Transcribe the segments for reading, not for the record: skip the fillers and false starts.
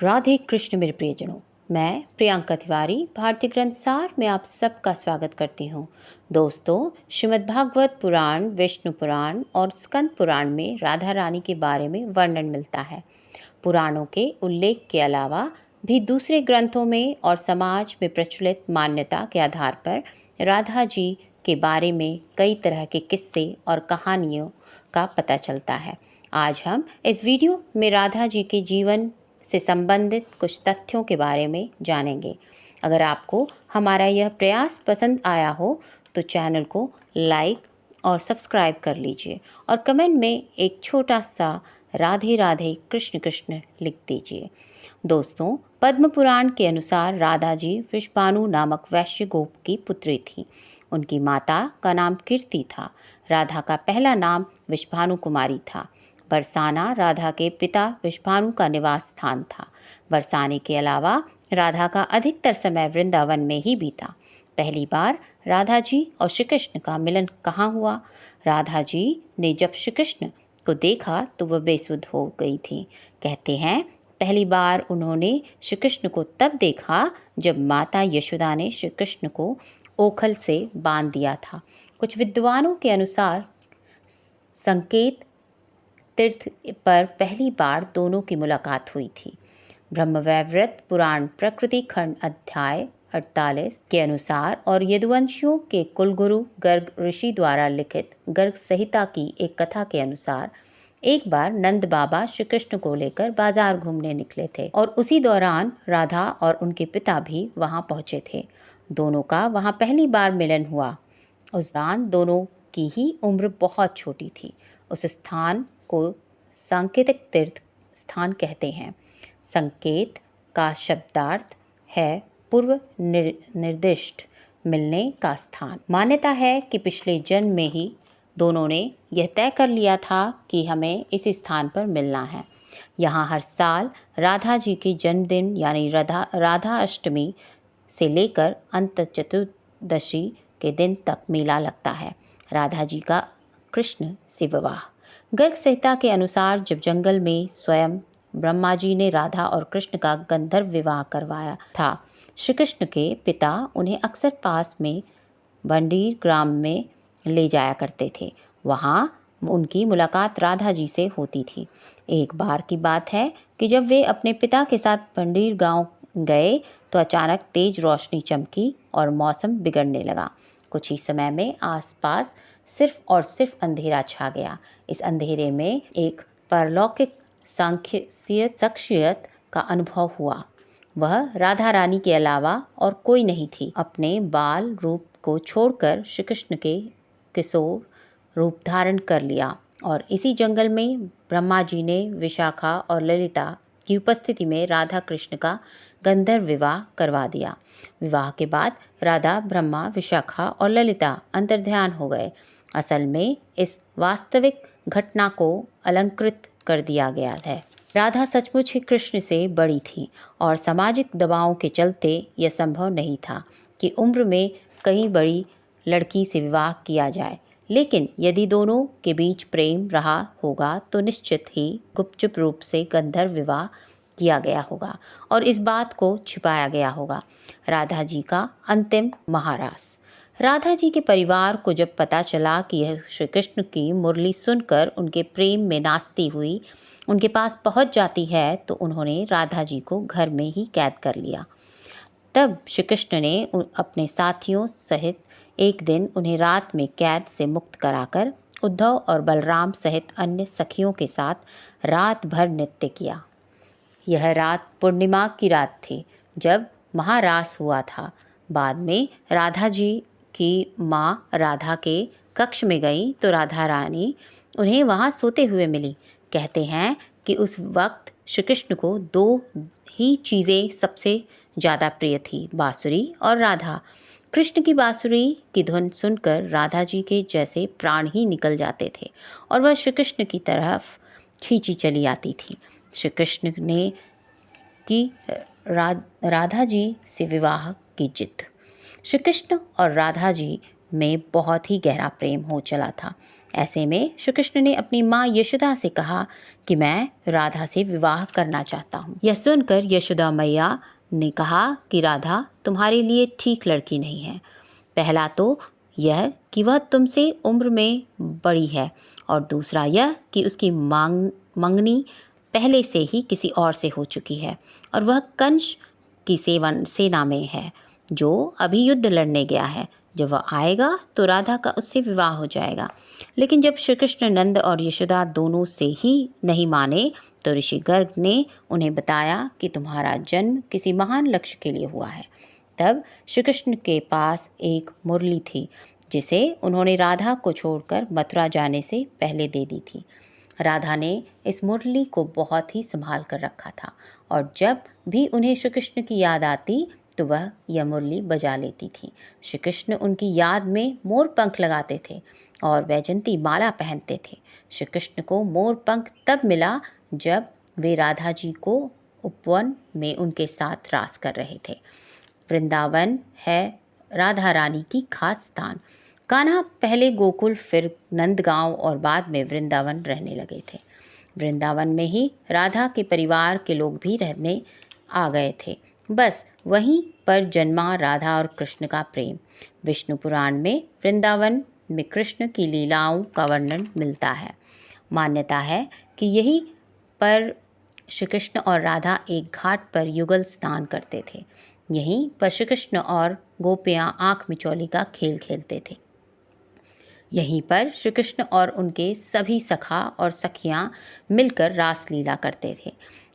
राधे कृष्ण मेरे प्रियजनों। मैं प्रियंका तिवारी भारतीय ग्रंथ सार में आप सबका स्वागत करती हूँ। दोस्तों, श्रीमद् भागवत पुराण, विष्णु पुराण और स्कंद पुराण में राधा रानी के बारे में वर्णन मिलता है। पुराणों के उल्लेख के अलावा भी दूसरे ग्रंथों में और समाज में प्रचलित मान्यता के आधार पर राधा जी के बारे में कई तरह के किस्से और कहानियों का पता चलता है। आज हम इस वीडियो में राधा जी के जीवन से संबंधित कुछ तथ्यों के बारे में जानेंगे। अगर आपको हमारा यह प्रयास पसंद आया हो तो चैनल को लाइक और सब्सक्राइब कर लीजिए और कमेंट में एक छोटा सा राधे राधे कृष्ण कृष्ण लिख दीजिए। दोस्तों, पद्म पुराण के अनुसार राधा जी विश्वानु नामक वैश्य गोप की पुत्री थी। उनकी माता का नाम कीर्ति था। राधा का पहला नाम विश्वानु कुमारी था। बरसाना राधा के पिता विश्वानु का निवास स्थान था। बरसाने के अलावा राधा का अधिकतर समय वृंदावन में ही बीता। पहली बार राधा जी और श्री कृष्ण का मिलन कहाँ हुआ? राधा जी ने जब श्री कृष्ण को देखा तो वह बेसुध हो गई थी। कहते हैं पहली बार उन्होंने श्री कृष्ण को तब देखा जब माता यशोदा ने श्री कृष्ण को ओखल से बांध दिया था। कुछ विद्वानों के अनुसार संकेत तीर्थ पर पहली बार दोनों की मुलाकात हुई थी। ब्रह्मवैवर्त पुराण प्रकृति खंड अध्याय 48 के अनुसार और यदुवंशियों के कुलगुरु गर्ग ऋषि द्वारा लिखित गर्ग संहिता की एक कथा के अनुसार एक बार नंद बाबा श्री कृष्ण को लेकर बाजार घूमने निकले थे और उसी दौरान राधा और उनके पिता भी वहां पहुंचे थे। दोनों का वहां पहली बार मिलन हुआ। उस दौरान दोनों की ही उम्र बहुत छोटी थी। उस स्थान को सांकेतिक तीर्थ स्थान कहते हैं। संकेत का शब्दार्थ है पूर्व निर्दिष्ट मिलने का स्थान। मान्यता है कि पिछले जन्म में ही दोनों ने यह तय कर लिया था कि हमें इस स्थान पर मिलना है। यहाँ हर साल राधा जी के जन्मदिन यानी राधा अष्टमी से लेकर अंत चतुर्दशी के दिन तक मेला लगता है। राधा जी का कृष्ण से विवाह। गर्ग संहिता के अनुसार जब जंगल में स्वयं ब्रह्मा जी ने राधा और कृष्ण का गंधर्व विवाह करवाया था, श्री कृष्ण के पिता उन्हें अक्सर पास में बंडीर ग्राम में ले जाया करते थे। वहाँ उनकी मुलाकात राधा जी से होती थी। एक बार की बात है कि जब वे अपने पिता के साथ बंडीर गांव गए तो अचानक तेज रोशनी चमकी और मौसम बिगड़ने लगा। कुछ ही समय में आसपास सिर्फ और सिर्फ अंधेरा छा गया। इस अंधेरे में एक परलौकिक शख्सियत का अनुभव हुआ। वह राधा रानी के अलावा और कोई नहीं थी। अपने बाल रूप को छोड़कर श्री कृष्ण के किशोर रूप धारण कर लिया और इसी जंगल में ब्रह्मा जी ने विशाखा और ललिता की उपस्थिति में राधा कृष्ण का गंधर्व विवाह करवा दिया। विवाह के बाद राधा, ब्रह्मा, विशाखा और ललिता अंतर्ध्यान हो गए। असल में इस वास्तविक घटना को अलंकृत कर दिया गया है। राधा सचमुच ही कृष्ण से बड़ी थी और सामाजिक दबावों के चलते यह संभव नहीं था कि उम्र में कई बड़ी लड़की से विवाह किया जाए। लेकिन यदि दोनों के बीच प्रेम रहा होगा तो निश्चित ही गुपचुप रूप से गंधर्व विवाह किया गया होगा और इस बात को छिपाया गया होगा। राधा जी का अंतिम महारास। राधा जी के परिवार को जब पता चला कि यह श्री कृष्ण की मुरली सुनकर उनके प्रेम में नाचती हुई उनके पास पहुंच जाती है तो उन्होंने राधा जी को घर में ही कैद कर लिया। तब श्री कृष्ण ने अपने साथियों सहित एक दिन उन्हें रात में कैद से मुक्त कराकर उद्धव और बलराम सहित अन्य सखियों के साथ रात भर नृत्य किया। यह रात पूर्णिमा की रात थी जब महारास हुआ था। बाद में राधा जी की माँ राधा के कक्ष में गई तो राधा रानी उन्हें वहाँ सोते हुए मिली। कहते हैं कि उस वक्त श्री कृष्ण को दो ही चीज़ें सबसे ज़्यादा प्रिय थी, बांसुरी और राधा। कृष्ण की बांसुरी की धुन सुनकर राधा जी के जैसे प्राण ही निकल जाते थे और वह श्री कृष्ण की तरफ खींची चली आती थी। श्री कृष्ण ने की राधा जी से विवाह की जिद। श्री कृष्ण और राधा जी में बहुत ही गहरा प्रेम हो चला था। ऐसे में श्री कृष्ण ने अपनी माँ यशोदा से कहा कि मैं राधा से विवाह करना चाहता हूँ। यह सुनकर यशोदा मैया ने कहा कि राधा तुम्हारे लिए ठीक लड़की नहीं है। पहला तो यह कि वह तुमसे उम्र में बड़ी है, और दूसरा यह कि उसकी मंगनी पहले से ही किसी और से हो चुकी है, और वह कंस की सेना में है, जो अभी युद्ध लड़ने गया है। जब वह आएगा तो राधा का उससे विवाह हो जाएगा। लेकिन जब श्री कृष्ण नंद और यशोदा दोनों से ही नहीं माने, तो ऋषि गर्ग ने उन्हें बताया कि तुम्हारा जन्म किसी महान लक्ष्य के लिए हुआ है। तब श्री कृष्ण के पास एक मुरली थी, जिसे उन्होंने राधा को छोड़कर मथुरा जाने से पहले दे दी थी। राधा ने इस मुरली को बहुत ही संभाल कर रखा था, और जब भी उन्हें श्री कृष्ण की याद आती तो वह यह मुरली बजा लेती थी। श्री कृष्ण उनकी याद में मोर पंख लगाते थे और वैजंती माला पहनते थे। श्री कृष्ण को मोर पंख तब मिला जब वे राधा जी को उपवन में उनके साथ रास कर रहे थे। वृंदावन है राधा रानी की खास स्थान। कान्हा पहले गोकुल, फिर नंदगांव और बाद में वृंदावन रहने लगे थे। वृंदावन में ही राधा के परिवार के लोग भी रहने आ गए थे। बस वहीं पर जन्मा राधा और कृष्ण का प्रेम। विष्णु पुराण में वृंदावन में कृष्ण की लीलाओं का वर्णन मिलता है। मान्यता है कि यहीं पर श्री कृष्ण और राधा एक घाट पर युगल स्नान करते थे। यहीं पर श्री कृष्ण और गोपियाँ आँख मिचौली का खेल खेलते थे। यहीं पर श्री कृष्ण और उनके सभी सखा और सखियाँ मिलकर रासलीला करते थे।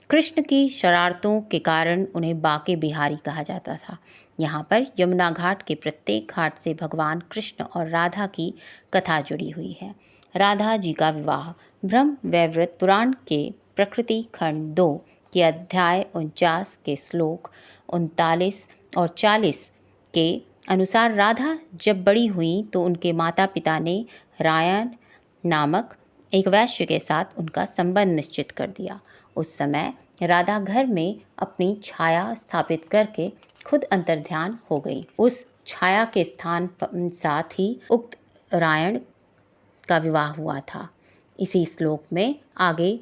कृष्ण की शरारतों के कारण उन्हें बाके बिहारी कहा जाता था। यहाँ पर यमुना घाट के प्रत्येक घाट से भगवान कृष्ण और राधा की कथा जुड़ी हुई है। राधा जी का विवाह ब्रह्म वैवर्त पुराण के प्रकृति खंड 2 के अध्याय 49 के श्लोक 39 और 40 के अनुसार राधा जब बड़ी हुई तो उनके माता पिता ने रायन नामक एक वैश्य के साथ उनका संबंध निश्चित कर दिया। उस समय राधा घर में अपनी छाया स्थापित करके खुद अंतर्ध्यान हो गई। उस छाया के स्थान साथ ही उक्त रायन का विवाह हुआ था। इसी श्लोक में आगे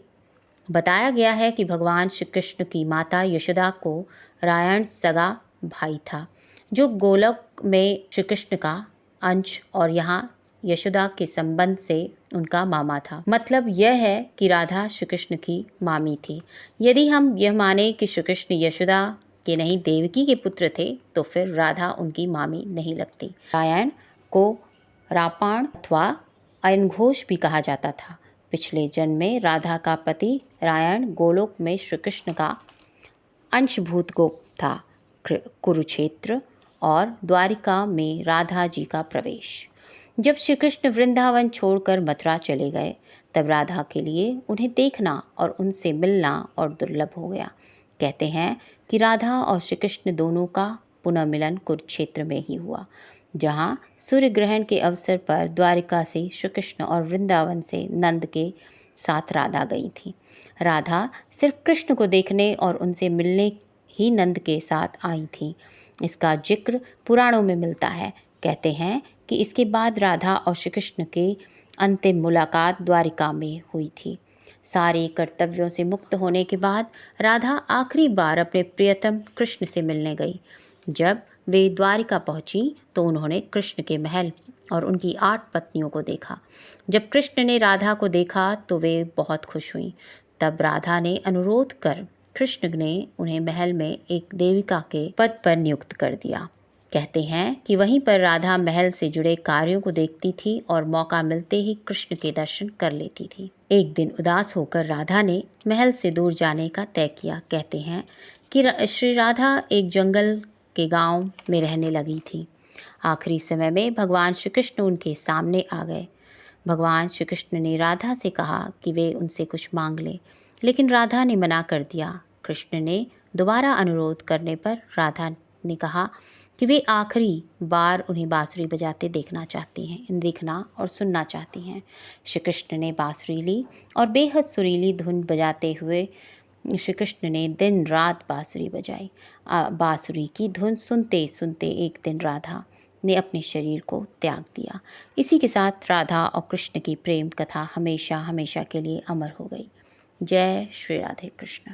बताया गया है कि भगवान श्री कृष्ण की माता यशोदा को रायन सगा भाई था, जो गोलोक में श्री कृष्ण का अंश और यहाँ यशोदा के संबंध से उनका मामा था। मतलब यह है कि राधा श्री कृष्ण की मामी थी। यदि हम यह माने कि श्री कृष्ण यशोदा के नहीं देवकी के पुत्र थे, तो फिर राधा उनकी मामी नहीं लगती। रायन को रापाण अथवा अयनघोष भी कहा जाता था। पिछले जन्म में राधा का पति रायन गोलोक में श्री कृष्ण का अंशभूत गोप था। कुरुक्षेत्र और द्वारिका में राधा जी का प्रवेश। जब श्री कृष्ण वृंदावन छोड़कर मथुरा चले गए, तब राधा के लिए उन्हें देखना और उनसे मिलना और दुर्लभ हो गया। कहते हैं कि राधा और श्री कृष्ण दोनों का पुनर्मिलन कुरुक्षेत्र में ही हुआ, जहाँ सूर्य ग्रहण के अवसर पर द्वारिका से श्री कृष्ण और वृंदावन से नंद के साथ राधा गई थी। राधा सिर्फ कृष्ण को देखने और उनसे मिलने ही नंद के साथ आई थी। इसका जिक्र पुराणों में मिलता है। कहते हैं कि इसके बाद राधा और श्री कृष्ण की अंतिम मुलाकात द्वारिका में हुई थी। सारे कर्तव्यों से मुक्त होने के बाद राधा आखिरी बार अपने प्रियतम कृष्ण से मिलने गई। जब वे द्वारिका पहुंची तो उन्होंने कृष्ण के महल और उनकी 8 पत्नियों को देखा। जब कृष्ण ने राधा को देखा तो वे बहुत खुश हुईं। तब राधा ने अनुरोध कर कृष्ण ने उन्हें महल में एक देविका के पद पर नियुक्त कर दिया। कहते हैं कि वहीं पर राधा महल से जुड़े कार्यों को देखती थी और मौका मिलते ही कृष्ण के दर्शन कर लेती थी। एक दिन उदास होकर राधा ने महल से दूर जाने का तय किया। कहते हैं कि श्री राधा एक जंगल के गांव में रहने लगी थी। आखिरी समय में भगवान श्री कृष्ण उनके सामने आ गए। भगवान श्री कृष्ण ने राधा से कहा कि वे उनसे कुछ मांग लें, लेकिन राधा ने मना कर दिया। कृष्ण ने दोबारा अनुरोध करने पर राधा ने कहा कि वे आखिरी बार उन्हें बांसुरी बजाते देखना और सुनना चाहती हैं। श्री कृष्ण ने बांसुरी ली और बेहद सुरीली धुन बजाते हुए श्री कृष्ण ने दिन रात बांसुरी बजाई। बांसुरी की धुन सुनते सुनते एक दिन राधा ने अपने शरीर को त्याग दिया। इसी के साथ राधा और कृष्ण की प्रेम कथा हमेशा हमेशा के लिए अमर हो गई। जय श्री राधे कृष्ण।